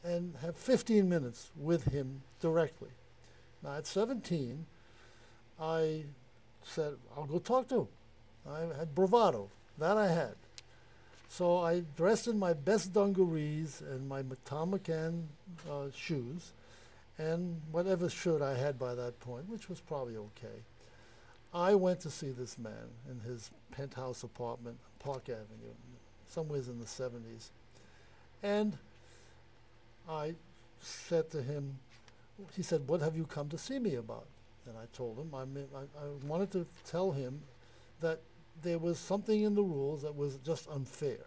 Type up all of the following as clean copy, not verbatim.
and have 15 minutes with him directly. Now, at 17, I said, I'll go talk to him. I had bravado. That I had. So I dressed in my best dungarees and my Tom McCann shoes and whatever shirt I had by that point, which was probably okay. I went to see this man in his penthouse apartment, Park Avenue, somewhere in the 70s. And I said to him, he said, what have you come to see me about? And I told him, I wanted to tell him that there was something in the rules that was just unfair.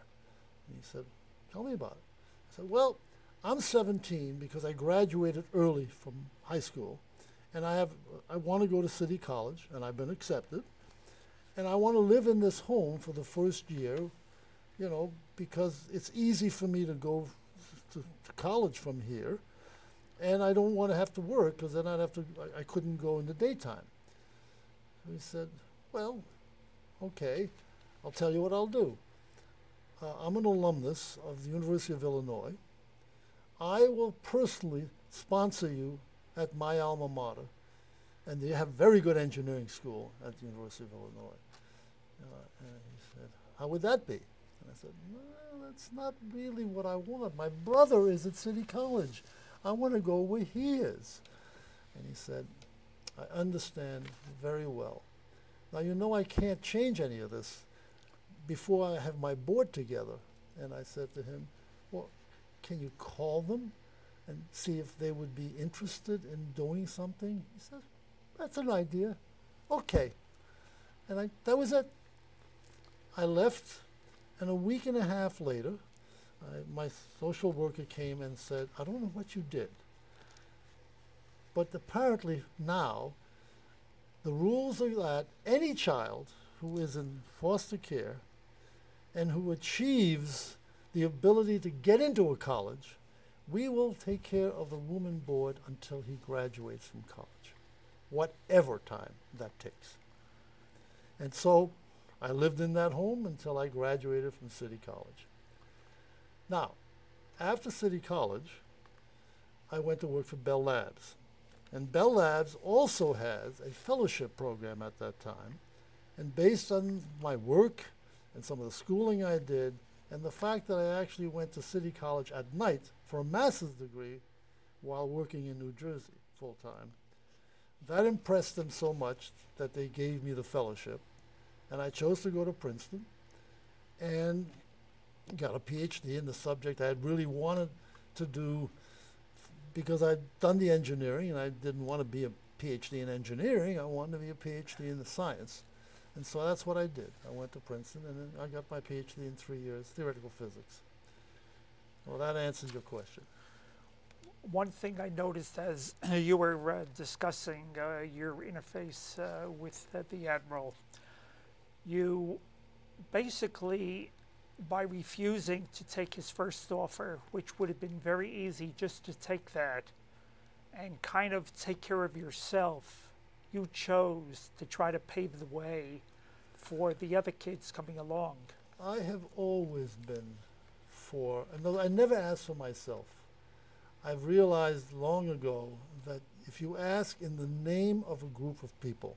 And he said, tell me about it. I said, well, I'm 17 because I graduated early from high school, and I want to go to City College, and I've been accepted, and I want to live in this home for the first year, you know, because it's easy for me to go to college from here, and I don't want to have to work because then I couldn't go in the daytime. He said, well, okay, I'll tell you what I'll do. I'm an alumnus of the University of Illinois. I will personally sponsor you at my alma mater, and they have very good engineering school at the University of Illinois. And he said, how would that be? And I said, well, that's not really what I want. My brother is at City College. I want to go where he is. And he said, I understand very well. Now, you know I can't change any of this before I have my board together. And I said to him, well, can you call them and see if they would be interested in doing something? He said, that's an idea. Okay. And that was it. I left, and a week and a half later, my social worker came and said, I don't know what you did, but apparently now the rules are that any child who is in foster care and who achieves the ability to get into a college, we will take care of the room and board until he graduates from college, whatever time that takes. And so I lived in that home until I graduated from City College. Now, after City College, I went to work for Bell Labs. And Bell Labs also has a fellowship program at that time. And based on my work and some of the schooling I did, and the fact that I actually went to City College at night for a master's degree while working in New Jersey full-time, that impressed them so much that they gave me the fellowship. And I chose to go to Princeton and got a PhD in the subject I had really wanted to do because I'd done the engineering and I didn't want to be a PhD in engineering. I wanted to be a PhD in the science. And so that's what I did. I went to Princeton and then I got my PhD in 3 years, theoretical physics. Well, that answers your question. One thing I noticed as you were discussing your interface with the Admiral, you basically, by refusing to take his first offer, which would have been very easy just to take that and kind of take care of yourself, you chose to try to pave the way for the other kids coming along. I have always been for, I never asked for myself. I've realized long ago that if you ask in the name of a group of people,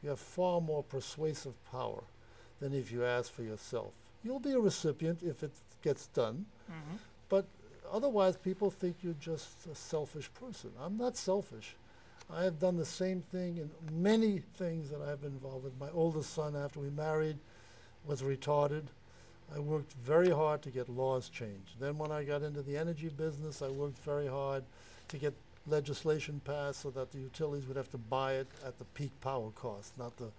you have far more persuasive power than if you ask for yourself. You'll be a recipient if it gets done, but otherwise people think you're just a selfish person. I'm not selfish. I have done the same thing in many things that I've been involved with. My oldest son, after we married, was retarded. I worked very hard to get laws changed. Then when I got into the energy business, I worked very hard to get legislation passed so that the utilities would have to buy it at the peak power cost, not the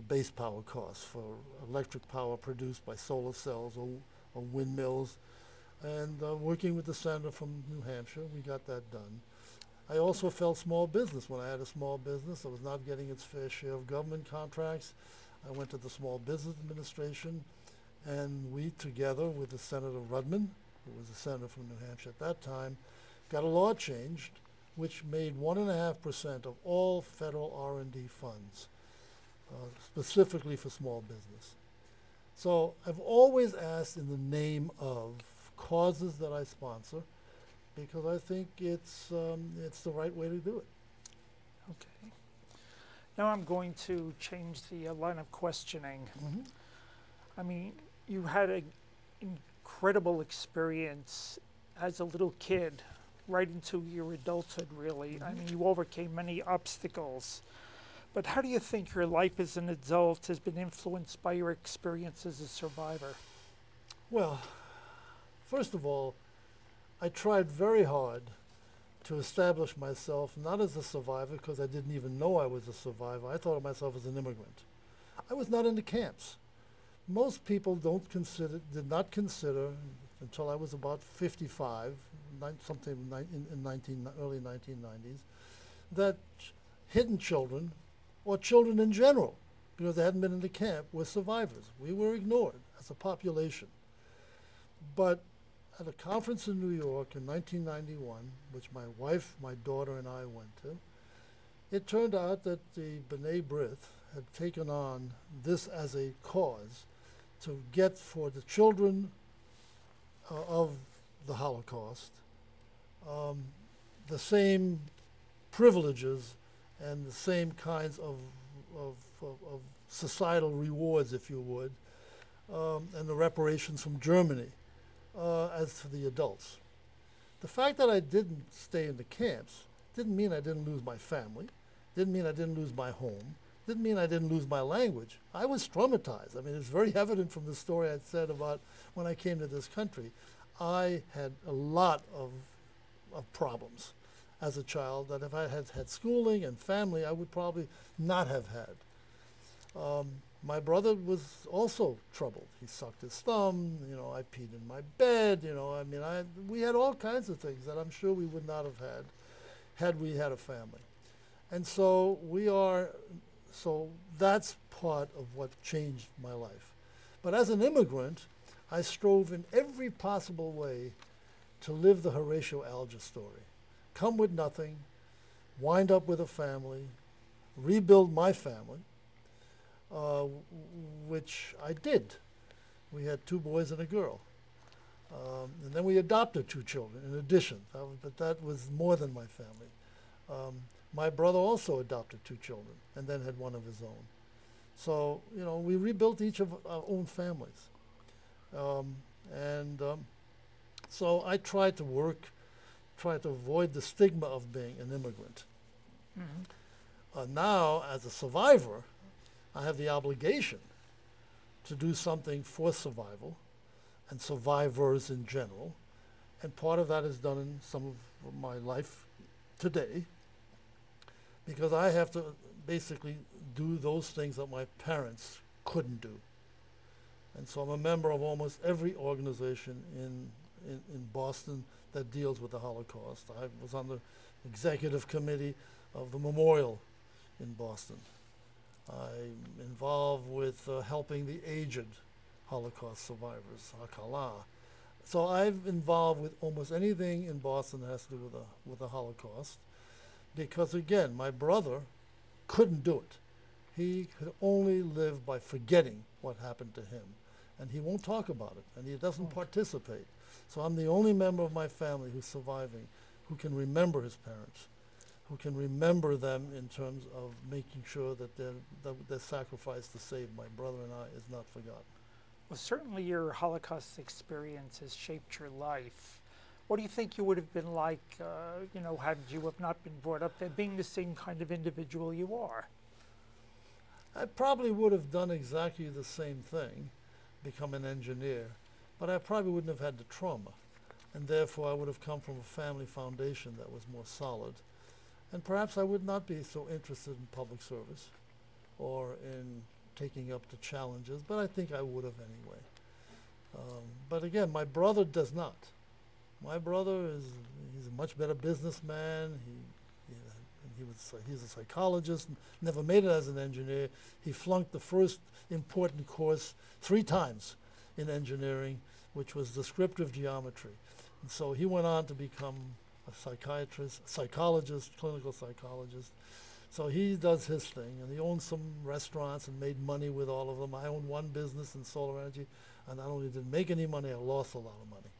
base power cost for electric power produced by solar cells or windmills. And working with the senator from New Hampshire, we got that done. I also felt small business. When I had a small business that was not getting its fair share of government contracts, I went to the Small Business Administration, and we, together with the Senator Rudman, who was the senator from New Hampshire at that time, got a law changed which made 1.5% of all federal R&D funds, specifically for small business. So I've always asked in the name of causes that I sponsor, because I think it's the right way to do it. Okay. Now I'm going to change the line of questioning. Mm-hmm. I mean, you had an incredible experience as a little kid, right into your adulthood, really. I mean, you overcame many obstacles. But how do you think your life as an adult has been influenced by your experience as a survivor? Well, first of all, I tried very hard to establish myself not as a survivor, because I didn't even know I was a survivor. I thought of myself as an immigrant. I was not in the camps. Most people did not consider until I was about 55, early 1990s, that hidden children, or children in general, because they hadn't been in the camp, were survivors. We were ignored as a population. But at a conference in New York in 1991, which my wife, my daughter, and I went to, it turned out that the B'nai B'rith had taken on this as a cause to get for the children of the Holocaust the same privileges and the same kinds of societal rewards, if you would, and the reparations from Germany as to the adults. The fact that I didn't stay in the camps didn't mean I didn't lose my family, didn't mean I didn't lose my home, didn't mean I didn't lose my language. I was traumatized. I mean, it's very evident from the story I said about when I came to this country. I had a lot of problems as a child that if I had had schooling and family, I would probably not have had. My brother was also troubled. He sucked his thumb, you know, I peed in my bed, you know, I mean, we had all kinds of things that I'm sure we would not have had we had a family. And so that's part of what changed my life. But as an immigrant, I strove in every possible way to live the Horatio Alger story. Come with nothing, wind up with a family, rebuild my family, which I did. We had 2 boys and a girl. And then we adopted 2 children in addition, but that was more than my family. My brother also adopted 2 children and then had one of his own. So, you know, we rebuilt each of our own families. So I tried to avoid the stigma of being an immigrant. Mm-hmm. Now, as a survivor, I have the obligation to do something for survival and survivors in general. And part of that is done in some of my life today, because I have to basically do those things that my parents couldn't do. And so I'm a member of almost every organization in Boston that deals with the Holocaust. I was on the executive committee of the memorial in Boston. I'm involved with helping the aged Holocaust survivors, Hakala. So I'm involved with almost anything in Boston that has to do with the Holocaust, because again, my brother couldn't do it. He could only live by forgetting what happened to him, and he won't talk about it, and he doesn't participate. So I'm the only member of my family who's surviving, who can remember his parents, who can remember them in terms of making sure that their sacrifice to save my brother and I is not forgotten. Well, certainly your Holocaust experience has shaped your life. What do you think you would have been like, you know, had you have not been brought up there, being the same kind of individual you are? I probably would have done exactly the same thing, become an engineer, but I probably wouldn't have had the trauma. And therefore I would have come from a family foundation that was more solid. And perhaps I would not be so interested in public service or in taking up the challenges, but I think I would have anyway. But again, my brother does not. My brother he's a much better businessman. He's a psychologist, never made it as an engineer. He flunked the first important course 3 times in engineering, which was descriptive geometry. And so he went on to become a psychologist, clinical psychologist. So he does his thing, and he owns some restaurants and made money with all of them. I own one business in solar energy, and not only didn't make any money, I lost a lot of money.